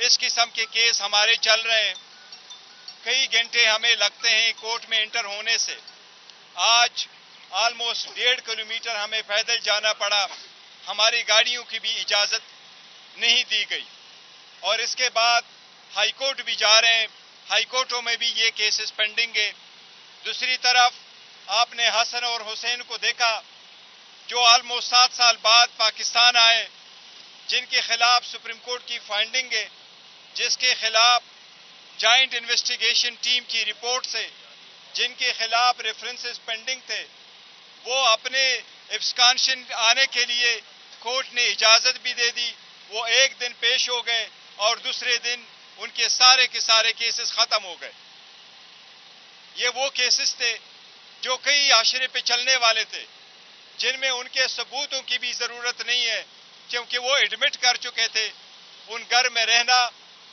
اس قسم کے کیس ہمارے چل رہے ہیں. کئی گھنٹے ہمیں لگتے ہیں کورٹ میں انٹر ہونے سے. آج آلموسٹ 1.5 کلومیٹر ہمیں پیدل جانا پڑا. ہماری گاڑیوں کی بھی اجازت نہیں دی گئی. اور اس کے بعد ہائی کورٹ بھی جا رہے ہیں. ہائی کورٹوں میں بھی یہ کیسز پینڈنگ ہے. دوسری طرف آپ نے حسن اور حسین کو دیکھا جو آلموسٹ 7 سال بعد پاکستان آئے, جن کے خلاف سپریم کورٹ کی فائنڈنگ ہے, جس کے خلاف جوائنٹ انویسٹیگیشن ٹیم کی رپورٹ سے جن کے خلاف ریفرنسز پینڈنگ تھے, وہ اپنے ایبسکانشن آنے کے لیے کورٹ نے اجازت بھی دے دی. وہ ایک دن پیش ہو گئے اور دوسرے دن ان کے سارے کیسز ختم ہو گئے. یہ وہ کیسز تھے جو کئی عشرے پہ چلنے والے تھے, جن میں ان کے ثبوتوں کی بھی ضرورت نہیں ہے, کیونکہ وہ ایڈمٹ کر چکے تھے ان گھر میں رہنا,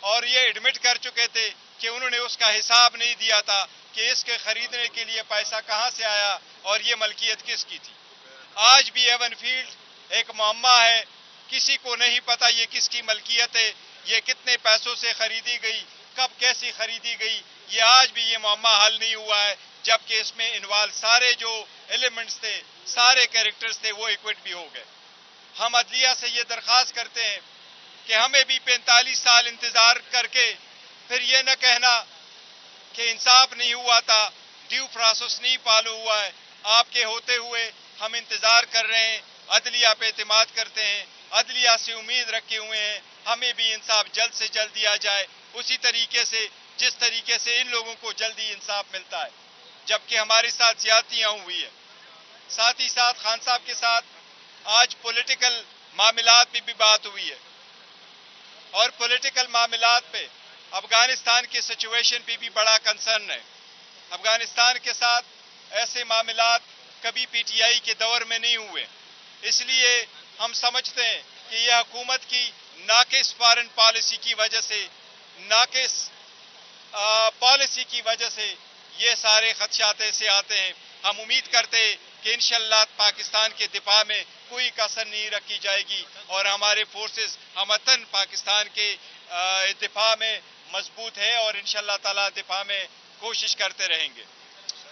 اور یہ ایڈمٹ کر چکے تھے کہ انہوں نے اس کا حساب نہیں دیا تھا کہ اس کے خریدنے کے لیے پیسہ کہاں سے آیا اور یہ ملکیت کس کی تھی. آج بھی ایون فیلڈ ایک معمہ ہے, کسی کو نہیں پتا یہ کس کی ملکیت ہے, یہ کتنے پیسوں سے خریدی گئی, کب کیسی خریدی گئی. یہ آج بھی یہ معمہ حل نہیں ہوا ہے, جبکہ اس میں انوالو سارے جو ایلیمنٹس تھے, سارے کیریکٹرز تھے, وہ ایکوٹ بھی ہو گئے. ہم عدلیہ سے یہ درخواست کرتے ہیں کہ ہمیں بھی 45 سال انتظار کر کے پھر یہ نہ کہنا کہ انصاف نہیں ہوا تھا, ڈیو پروسیس نہیں فالو ہوا ہے. آپ کے ہوتے ہوئے ہم انتظار کر رہے ہیں, عدلیہ پہ اعتماد کرتے ہیں, عدلیہ سے امید رکھے ہوئے ہیں ہمیں بھی انصاف جلد سے جلد دیا جائے, اسی طریقے سے جس طریقے سے ان لوگوں کو جلدی انصاف ملتا ہے, جبکہ ہمارے ساتھ زیادتیاں ہوئی ہیں. ساتھ ہی ساتھ خان صاحب کے ساتھ آج پولیٹیکل معاملات پہ بھی بات ہوئی ہے, اور پولیٹیکل معاملات پہ افغانستان کی سچویشن پہ بھی بڑا کنسرن ہے. افغانستان کے ساتھ ایسے معاملات کبھی پی ٹی آئی کے دور میں نہیں ہوئے, اس لیے ہم سمجھتے ہیں کہ یہ حکومت کی ناقص فارن پالیسی کی وجہ سے, ناقص پالیسی کی وجہ سے یہ سارے خدشات ایسے آتے ہیں. ہم امید کرتے ہیں کہ انشاءاللہ پاکستان کے دفاع میں کوئی کسر نہیں رکھی جائے گی, اور ہمارے فورسز ہمتن پاکستان کے دفاع میں مضبوط ہے, اور انشاءاللہ تعالی دفاع میں کوشش کرتے رہیں گے.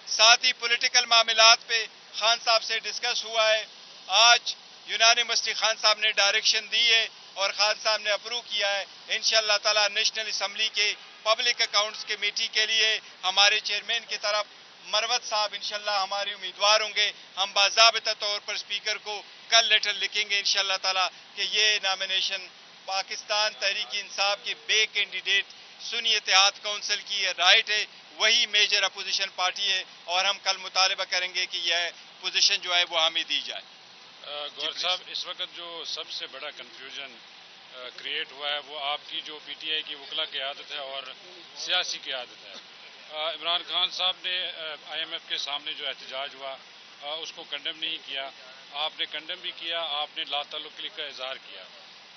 ساتھ ہی پولیٹیکل معاملات پہ خان صاحب سے ڈسکس ہوا ہے. آج یونانیمسلی خان صاحب نے ڈائریکشن دی ہے اور خان صاحب نے اپروو کیا ہے. انشاءاللہ تعالی نیشنل اسمبلی کے پبلک اکاؤنٹس کمیٹی کے لیے ہمارے چیئرمین کی طرف مروت صاحب انشاءاللہ ہمارے امیدوار ہوں گے. ہم باضابطہ طور پر اسپیکر کو کل لیٹر لکھیں گے انشاءاللہ تعالی کہ یہ نامینیشن پاکستان تحریک انصاف کے بے کینڈیڈیٹ سنی اتحاد کونسل کی رائٹ ہے, وہی میجر اپوزیشن پارٹی ہے, اور ہم کل مطالبہ کریں گے کہ یہ پوزیشن جو ہے وہ ہمیں دی جائے. گور صاحب, اس وقت جو سب سے بڑا کنفیوژن کریٹ ہوا ہے وہ آپ کی جو پی ٹی آئی کی وکلا قیادت ہے اور سیاسی قیادت ہے. عمران خان صاحب نے آئی ایم ایف کے سامنے جو احتجاج ہوا اس کو کنڈم نہیں کیا, آپ نے کنڈم بھی کیا, آپ نے لا تعلقی کا اظہار کیا.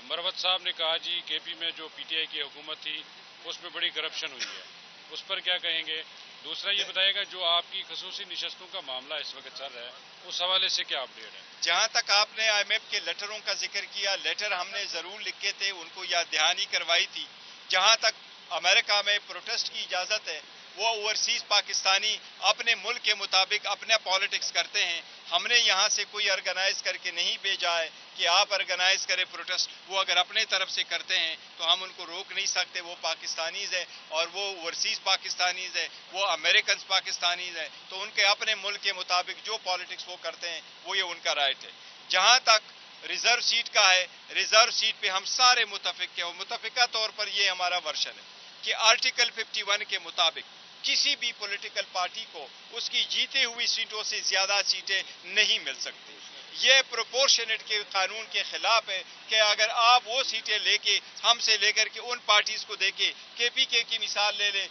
مروت صاحب نے کہا جی کے پی میں جو پی ٹی آئی کی حکومت تھی اس میں بڑی کرپشن ہوئی ہے, اس پر کیا کہیں گے؟ دوسرا یہ بتائے گا جو آپ کی خصوصی نشستوں کا معاملہ اس وقت چل رہا ہے اس حوالے سے کیا اپڈیٹ ہے؟ جہاں تک آپ نے آئی ایم ایف کے لیٹروں کا ذکر کیا, لیٹر ہم نے ضرور لکھے تھے, ان کو یاد دہانی کروائی تھی. جہاں تک امریکہ میں پروٹیسٹ کی اجازت ہے, وہ اوورسیز پاکستانی اپنے ملک کے مطابق اپنا پالیٹکس کرتے ہیں. ہم نے یہاں سے کوئی آرگنائز کر کے نہیں بھیجا ہے کہ آپ آرگنائز کریں پروٹیسٹ. وہ اگر اپنے طرف سے کرتے ہیں تو ہم ان کو روک نہیں سکتے. وہ پاکستانیز ہیں اور وہ اوورسیز پاکستانیز ہیں, وہ امریکنز پاکستانیز ہیں, تو ان کے اپنے ملک کے مطابق جو پالیٹکس وہ کرتے ہیں وہ یہ ان کا رائٹ ہے. جہاں تک ریزرو سیٹ کا ہے, ریزرو سیٹ پہ ہم سارے متفق ہیں, اور متفقہ طور پر یہ ہمارا ورژن ہے کہ آرٹیکل 51 کے مطابق کسی بھی پولیٹیکل پارٹی کو اس کی جیتے ہوئی سیٹوں سے زیادہ سیٹیں نہیں مل سکتی. یہ پروپورشنیٹ کے قانون کے خلاف ہے کہ اگر آپ وہ سیٹیں لے کے ہم سے لے کر کے ان پارٹیز کو دے کے پی کے کی مثال لے لیں,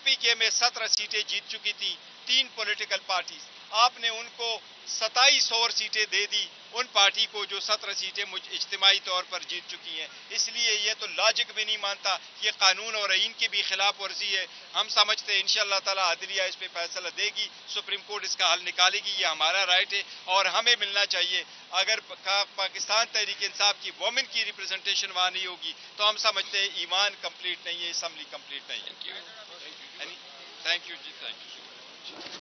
پی کے میں 17 سیٹیں جیت چکی تھی 3 پولیٹیکل پارٹیز, آپ نے ان کو 27 اور سیٹیں دے دی ان پارٹی کو جو 17 سیٹیں اجتماعی طور پر جیت چکی ہیں. اس لیے یہ تو لاجک بھی نہیں مانتا، یہ قانون اور آئین کی بھی خلاف ورزی ہے. ہم سمجھتے ہیں انشاءاللہ تعالی عدلیہ اس پہ فیصلہ دے گی، سپریم کورٹ اس کا حل نکالے گی. یہ ہمارا رائٹ ہے اور ہمیں ملنا چاہیے. اگر پاکستان تحریک انصاف کی وومن کی ریپرزنٹیشن وہاں نہیں ہوگی تو ہم سمجھتے ہیں ایمان کمپلیٹ نہیں ہے، اسمبلی کمپلیٹ نہیں ہے. تھینک یو جی، تھینک یو.